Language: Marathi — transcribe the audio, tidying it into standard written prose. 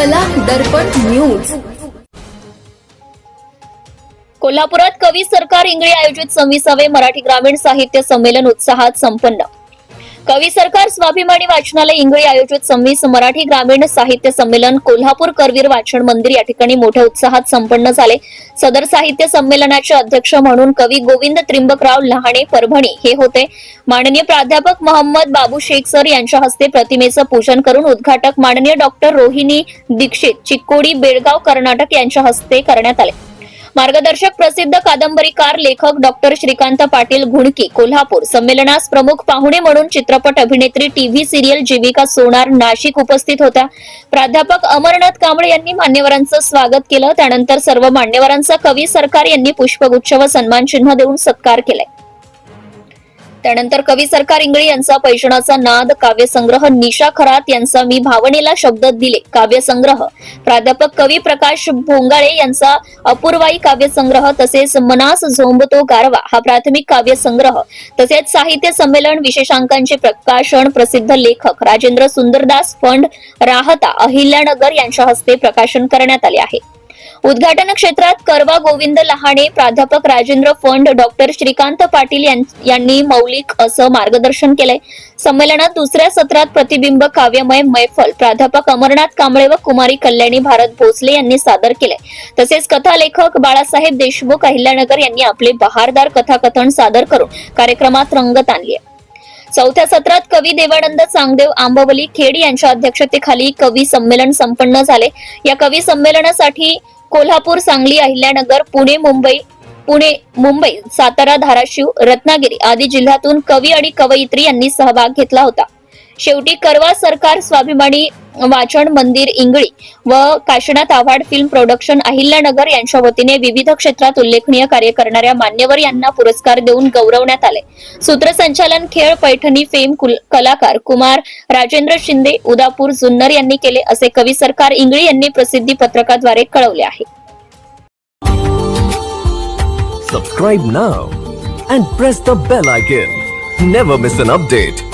कला दर्पण न्यूज। कोल्हापुरात कवी सरकार इंगळे आयोजित 26वे मराठी ग्रामीण साहित्य संमेलन उत्साहात संपन्न। कवी सरकार स्वाभिमानी वाचनालय इंगळे आयोजित 26 मराठी ग्रामीण साहित्य संमेलन कोल्हापूर करवीर वाचन मंदिर या ठिकाणी मोठ्या उत्साहात संपन्न झाले। सदर साहित्य संमेलनाचे अध्यक्ष म्हणून कवी गोविंद त्रिंबकराव लहाणे परभणी हे होते। माननीय प्राध्यापक मोहम्मद बाबू शेख सर यांच्या हस्ते प्रतिमेचं पूजन करून उद्घाटक माननीय डॉक्टर रोहिणी दीक्षित चिक्कोडी बेळगाव कर्नाटक यांच्या हस्ते करण्यात आले। मार्गदर्शक प्रसिद्ध कादंबरीकार लेखक डॉक्टर श्रीकांत पाटील घुणकी कोल्हापूर, संमेलनास प्रमुख पाहुणे म्हणून चित्रपट अभिनेत्री टीव्ही सिरियल जीविका सोनार नाशिक उपस्थित होत्या। प्राध्यापक अमरनाथ कांबळे यांनी मान्यवरांचं स्वागत केलं। त्यानंतर सर्व मान्यवरांचा कवी सरकार यांनी पुष्पगुच्छ व सन्मान चिन्ह देऊन सत्कार केलाय। त्यानंतर कवी सरकार इंगळे यांचा पैठणाचा नाद काव्यसंग्रह, निशा खरात यांचा मी भावनेला शब्द दिले काव्यसंग्रह, प्राध्यापक कवी प्रकाश भोंगाळे यांचा अपूर्वाई काव्यसंग्रह, तसेच मनास झोंबतो गारवा हा प्राथमिक काव्यसंग्रह, तसेच साहित्य संमेलन विशेषांकांचे प्रकाशन प्रसिद्ध लेखक राजेंद्र सुंदरदास फंड राहता अहिल्यानगर यांच्या हस्ते प्रकाशन करण्यात आले आहे। उद्घाटन क्षेत्रात करवा गोविंद लहाणे, प्राध्यापक राजेंद्र फंड, डॉक्टर श्रीकांत पाटील यांनी मौलिक असं मार्गदर्शन केलंय। संमेलनात दुसऱ्या सत्रात प्रतिबिंब काव्यमय मैफल प्राध्यापक अमरनाथ कांबळे व कुमारी कल्याणी भारत भोसले यांनी सादर केले। तसेच कथा लेखक बाळासाहेब देशमुख अहिल्यानगर यांनी आपले बहारदार कथाकथन सादर करून कार्यक्रमात रंगत आणली। चौथ्या सत्रात कवी देवानंद चांगदेव आंबवली खेड यांच्या अध्यक्षतेखाली कवी संमेलन संपन्न झाले। या कवी संमेलनासाठी कोल्हापूर, सांगली, अहिल्यानगर, मुंबई, सातारा, धाराशिव, रत्नागिरी आदी जिल्ह्यातून कवी आणि कवयित्री यांनी सहभाग घेतला होता। शेवटी करवा सरकार स्वाभिमानी वाचन मंदिर इंगळी व काशीनाथ आव्हाड फिल्म प्रोडक्शन अहिल्यानगर यांच्या वतीने विविध क्षेत्रात उल्लेखनीय कार्य करणाऱ्या मान्यवर यांना पुरस्कार देऊन गौरवण्यात आले। सूत्रसंचालन खेळ पैठणी फेम कलाकार कुमार राजेंद्र शिंदे उदापूर जुन्नर यांनी केले, असे कवी सरकार इंगळे यांनी प्रसिद्धी पत्रकाद्वारे कळवले आहे। Subscribe now and press the bell icon. Never miss an update.